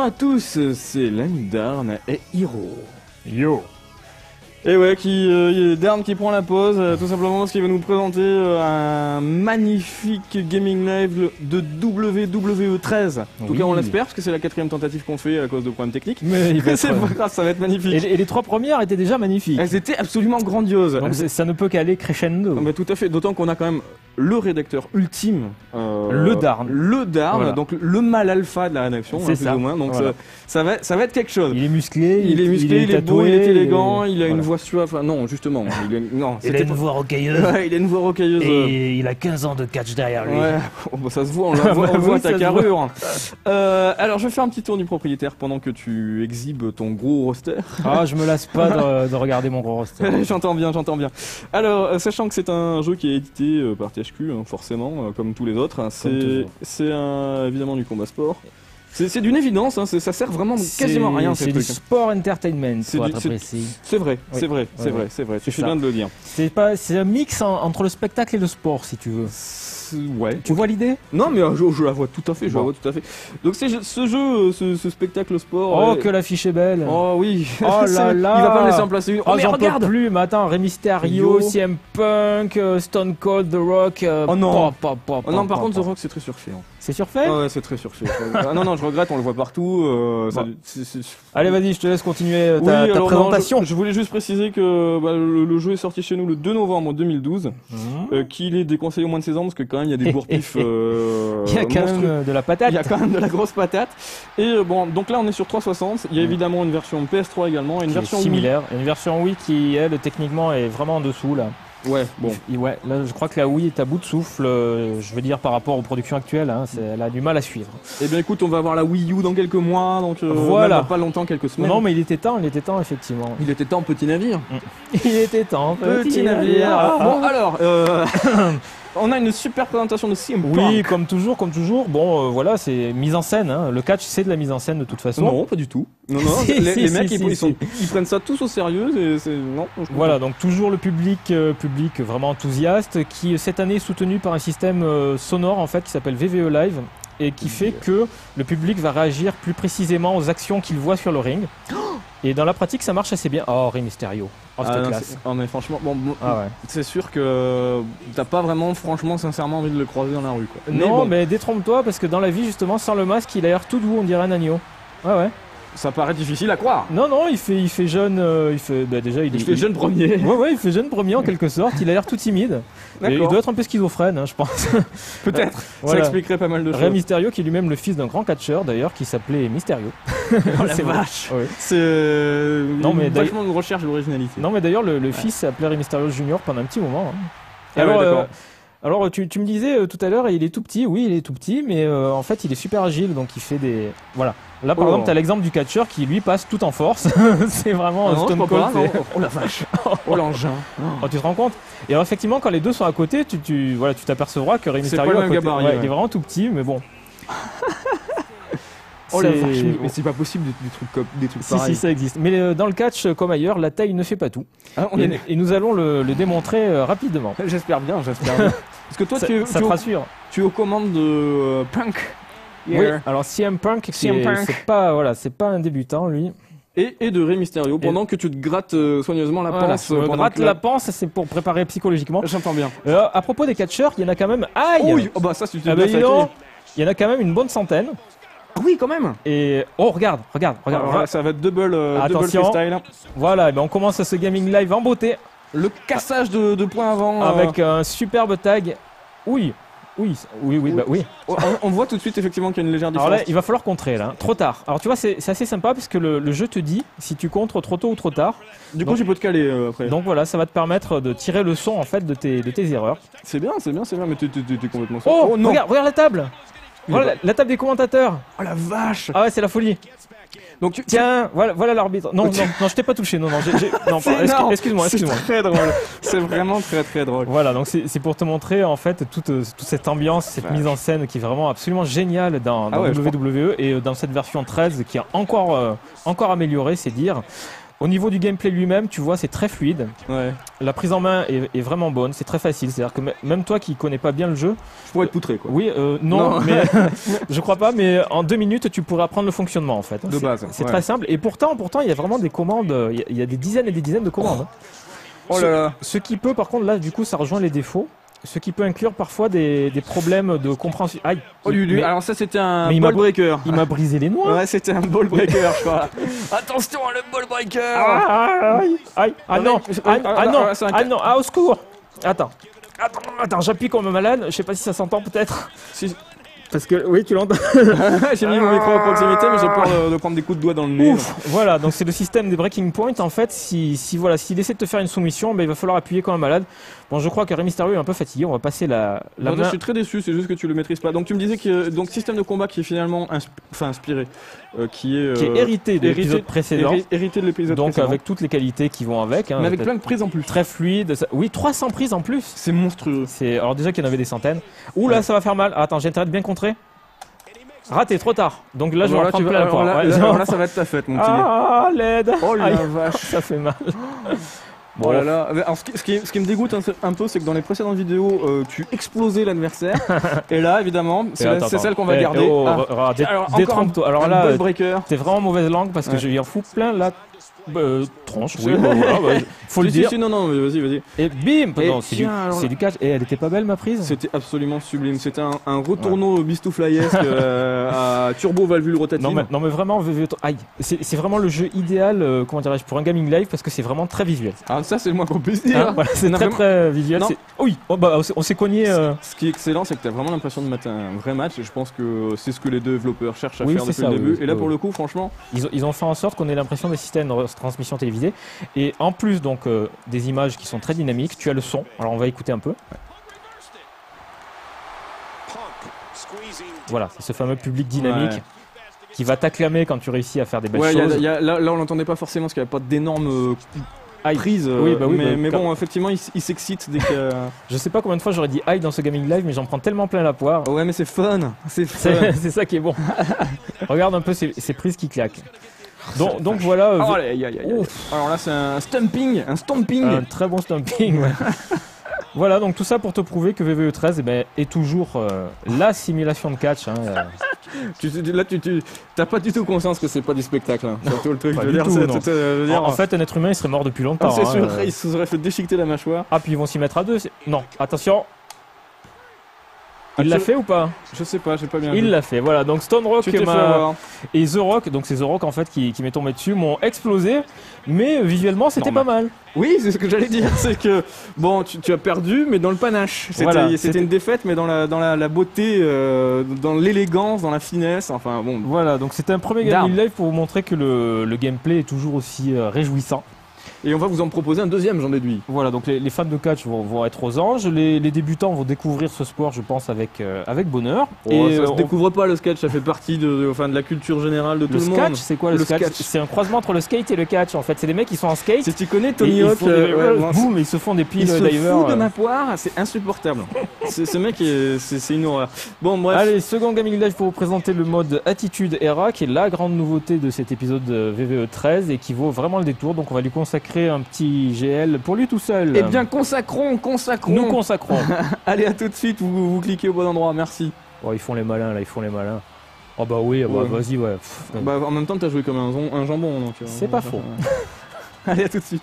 à tous, c'est Darn et Hiro. Yo. Et ouais, Darn qui prend la pause, tout simplement parce qu'il va nous présenter un magnifique gaming live de WWE 13. En tout cas, on l'espère, parce que c'est la 4e tentative qu'on fait à cause de problèmes techniques. Mais c'est pas grave, ça va être magnifique. Et les 3 premières étaient déjà magnifiques. Elles étaient absolument grandioses. Donc ça ne peut qu'aller crescendo. Mais tout à fait, d'autant qu'on a quand même le rédacteur ultime, le Darn, voilà. Donc le mâle alpha de la rédaction, c'est plus ou moins. Donc voilà. ça va être quelque chose. Il est musclé, il est tatoué, beau, il est élégant, il a une voix suave. Enfin non, justement, il a une voix rocailleuse. Ouais, il a une voix rocailleuse. Et il a 15 ans de catch derrière lui. Ouais, bon, ça se voit, on le voit ta carrure. Alors je vais faire un petit tour du propriétaire pendant que tu exhibes ton gros roster. Ah, je me lasse pas de regarder mon gros roster. J'entends bien. Alors, sachant que c'est un jeu qui est édité par THQ, forcément, comme tous les autres, c'est évidemment du combat sport. C'est d'une évidence, ça sert vraiment quasiment à rien. C'est du sport entertainment, pour être précis. C'est vrai, c'est vrai. Tu fais bien de le dire. C'est un mix entre le spectacle et le sport, si tu veux. Ouais. Tu vois l'idée? Non, mais je la vois tout à fait. Donc ce jeu, ce spectacle sport. Oh, que l'affiche est belle. Oh oui. Oh là là. Il va pas me laisser en placer une. Oh, mais j'en peux plus. Mais attends, Rey Mysterio, CM Punk, Stone Cold, The Rock. Oh non. Non, par contre, The Rock, c'est très surfait. C'est surfait? Ouais, c'est très surfait. Non, je regrette, on le voit partout. Allez, vas-y, je te laisse continuer ta présentation. Je voulais juste préciser que le jeu est sorti chez nous le 2 novembre 2012, qu'il est déconseillé au moins de 16 ans parce que quand même il y a des bourre-pifs. Il y a quand même de la patate. Il y a quand même de la grosse patate. Et bon, donc là on est sur 360. Il y a évidemment une version PS3 également, et une version similaire, une version Wii qui elle techniquement est vraiment en dessous là. Ouais, bon. Ouais, là je crois que la Wii est à bout de souffle, je veux dire par rapport aux productions actuelles, elle a du mal à suivre. Eh bien écoute, on va avoir la Wii U dans quelques mois, donc voilà. Pas longtemps, quelques semaines. Non mais il était temps effectivement. Il était temps, petit navire. Il était temps, petit navire. Bon alors, on a une super présentation de CM Punk. Oui, comme toujours. Bon, voilà, c'est mise en scène. Le catch, c'est de la mise en scène de toute façon. Non, pas du tout. Non, les mecs, ils prennent ça tous au sérieux. Non. Voilà, donc toujours le public vraiment enthousiaste, qui cette année est soutenu par un système sonore en fait qui s'appelle VVE Live et qui fait que le public va réagir plus précisément aux actions qu'il voit sur le ring. Et dans la pratique, ça marche assez bien. Oh, Rey Mysterio. Oh, c'était classe. Mais franchement, c'est sûr que t'as pas vraiment, franchement, sincèrement envie de le croiser dans la rue, quoi. Mais détrompe-toi, parce que dans la vie, justement, sans le masque, il a l'air tout doux, on dirait un agneau. Ouais. Ça paraît difficile à croire. Non, il fait jeune. Il fait jeune premier. Ouais, il fait jeune premier en quelque sorte. Il a l'air tout timide. Il doit être un peu schizophrène, je pense. Peut-être. Ça expliquerait pas mal de choses. Rey Mysterio, qui est lui-même le fils d'un grand catcheur d'ailleurs, qui s'appelait Mysterio. Oh la vache. Oui. C'est vachement de recherche d'originalité. Non, mais d'ailleurs, le fils s'appelait Rey Mysterio Junior pendant un petit moment. Alors, tu me disais tout à l'heure, il est tout petit. Oui, il est tout petit, mais en fait, il est super agile, donc il fait des. Voilà. Là, par exemple, t'as l'exemple du catcheur qui lui passe tout en force. C'est vraiment Stone Cold. Oh la vache. Oh l'engin. Oh, tu te rends compte? Et alors, effectivement, quand les deux sont à côté, tu t'apercevras que Rey Mysterio il est vraiment tout petit, mais bon. Oh la vache, mais c'est pas possible des trucs pareils. Si, ça existe. Mais dans le catch, comme ailleurs, la taille ne fait pas tout. Et nous allons le démontrer rapidement. J'espère bien. Parce que toi, ça te rassure. Tu es aux commandes de Punk. Oui, alors CM Punk, c'est pas un débutant, lui. Et de Rey Mysterio, pendant que tu te grattes soigneusement la panse. La panse, c'est pour préparer psychologiquement. J'entends bien. À propos des catcheurs, il y en a quand même... Aïe! Oui, ça, c'est il y en a quand même une bonne centaine. Oui, quand même. Et regarde. Ça va être double freestyle. Voilà, on commence ce gaming live en beauté. Le cassage de points avant. Avec un superbe tag. Oui. On voit tout de suite effectivement qu'il y a une légère différence. Alors là, il va falloir contrer là. Trop tard. Alors tu vois, c'est assez sympa parce que le jeu te dit si tu contres trop tôt ou trop tard. Du coup, tu peux te caler après. Donc voilà, ça va te permettre de tirer le son en fait de tes erreurs. C'est bien, mais t'es complètement. Oh non. Regarde la table. Voilà la table des commentateurs. Oh la vache. Ah ouais, c'est la folie. Donc tiens, voilà l'arbitre. Non, je t'ai pas touché. Non, excuse-moi. C'est très drôle. C'est vraiment très très drôle. Voilà, donc c'est pour te montrer en fait toute cette ambiance, cette mise en scène qui est vraiment absolument géniale dans WWE et dans cette version 13 qui est encore améliorée, c'est dire. Au niveau du gameplay lui-même, tu vois, c'est très fluide. Ouais. La prise en main est vraiment bonne, c'est très facile. C'est-à-dire que même toi qui connais pas bien le jeu, Je pourrais être poutré quoi. oui, non, mais je crois pas, mais en 2 minutes, tu pourrais apprendre le fonctionnement en fait. De base. C'est ouais. très simple. Et pourtant, il y a vraiment des commandes. Il y a des dizaines et des dizaines de commandes. Hein. Oh là là. Ce qui peut, par contre, là, du coup, ça rejoint les défauts. Ce qui peut inclure parfois des problèmes de compréhension. Aïe. Oh, mais alors ça c'était un mais ball breaker. il m'a brisé les noix. Ouais, c'était un ball breaker, je crois. Attention, le ball breaker. Aïe, aïe, ah non, c'est un ah non, ah au secours. Attends, j'appuie comme un malade. Je sais pas si ça s'entend peut-être. Si- Parce que oui, tu l'entends. J'ai mis mon micro à proximité, mais j'ai peur de prendre des coups de doigt dans le nez. Ouf, voilà, donc c'est le système des breaking points. En fait, s'il essaie de te faire une soumission, ben, il va falloir appuyer comme un malade. Bon, je crois que Rey Mysterio est un peu fatigué. On va passer la Non, main. je suis très déçu, c'est juste que tu le maîtrises pas. Donc tu me disais que donc système de combat qui est finalement inspiré, qui est hérité de l'épisode précédent. hérité de l'épisode Donc précédent. avec toutes les qualités qui vont avec. Hein, mais avec peut-être plein de prises en plus. très fluide. Oui, 300 prises en plus. C'est monstrueux. Alors déjà qu'il y en avait des centaines. Ouh là, Ouais. ça va faire mal. Ah, attends, j'ai intérêt de bien contrer. Raté, trop tard. Donc là, je vais en Alors prendre plein la poire. Ouais, alors là, ça va être ta fête, mon petit. Ah, l'aide. Oh la Aïe, vache. ça fait mal. Oh là là. Alors, ce qui me dégoûte un peu, c'est que dans les précédentes vidéos, tu explosais l'adversaire. Et là, évidemment, c'est celle qu'on va garder. Alors, encore Détrompe-toi. Alors un là, ball breaker. t'es vraiment mauvaise langue parce que Ouais. je lui en fous plein la tronche. Oui, bah, voilà, bah, faut le Si, dire. si, non, mais vas-y. Et bim. Et Non, tiens, alors c'est du catch. Et elle était pas belle ma prise. C'était absolument sublime. C'était un retourneau bistouflayesque à turbo valvule rotative. Non mais vraiment, aïe, c'est vraiment le jeu idéal, comment dirais-je, pour un gaming live parce que c'est vraiment très visuel. Ah, ça, c'est le moins qu'on puisse dire. Hein, voilà, c'est Non, très vraiment. très visuel. Non. Oui, oh, bah, on s'est cogné. Ce qui est excellent, c'est que tu as vraiment l'impression de mettre un vrai match. Et je pense que c'est ce que les développeurs cherchent à Oui, faire c'est depuis ça, le début. oui, Et là, oui. pour le coup, franchement, Ils ont fait en sorte qu'on ait l'impression d'assister à une transmission télévisée. Et en plus donc des images qui sont très dynamiques, tu as le son. Alors on va écouter un peu. Voilà, c'est ce fameux public dynamique Ouais. qui va t'acclamer quand tu réussis à faire des belles ouais, choses. là, on l'entendait pas forcément parce qu'il n'y avait pas d'énormes prises. Oui, bah oui, mais bah, bon, effectivement, il s'excite dès que. Je sais pas combien de fois j'aurais dit aïe dans ce gaming live, mais j'en prends tellement plein la poire. Ouais, mais c'est fun. C'est fun. C'est ça qui est bon. Regarde un peu ces prises qui claquent. Donc voilà, Oh, aïe, aïe, aïe. Ouf. Alors là, c'est un stomping. un très bon stumping. Ouais. Voilà, donc tout ça pour te prouver que VVE 13 est toujours la simulation de catch. Hein, Là, tu t'as pas du tout conscience que c'est pas du spectacle. Hein. Surtout le truc. Pas Je veux du dire, tout, c'est- non. c'est- je veux dire, En fait, un être humain, il serait mort depuis longtemps. c'est sûr, hein. il se serait fait déchiqueter la mâchoire. Ah, puis ils vont s'y mettre à deux. Non, attention. Il l'a fait ou pas? Je sais pas, j'ai pas bien Il vu. l'a fait, voilà. Donc Stone Rock Tu t'es fait avoir. et The Rock, donc c'est The Rock en fait qui m'est tombé dessus, m'ont explosé, mais visuellement c'était pas Normal. mal. Oui, c'est ce que j'allais dire, c'est que bon, tu as perdu, mais dans le panache. Voilà, C'était c'était- une défaite, mais dans la beauté, dans l'élégance, dans la finesse. Enfin bon. Voilà, donc c'était un premier D'armes. gaming live pour vous montrer que le gameplay est toujours aussi réjouissant. Et on va vous en proposer un deuxième, j'en déduis. Voilà, donc les fans de catch vont être aux anges, les débutants vont découvrir ce sport, je pense, avec bonheur. Et ça se on- découvre pas le sketch, ça fait partie de la culture générale de tout le le monde. sketch, c'est quoi le Le sketch? sketch. C'est un croisement entre le skate et le catch en fait. C'est des mecs qui sont en skate. Si tu connais Et Tony ils Hawk, font des- bon, boum, ils se font des il piles se diver. fout de ma poire, c'est insupportable. Ce mec, c'est une horreur. Bon, bref. Allez, second gaming live pour vous présenter le mode Attitude Era, qui est la grande nouveauté de cet épisode de VVE 13 et qui vaut vraiment le détour. Donc on va lui consacrer un petit GL pour lui tout seul. Eh bien, consacrons. nous consacrons. Allez, à tout de suite, vous cliquez au bon endroit, merci. Oh, ils font les malins là, ils font les malins. Oh bah oui, bah, Ouais. vas-y, ouais. Pff, Bah, en même temps, t'as joué comme un jambon, donc. C'est pas faux. Allez, à tout de suite.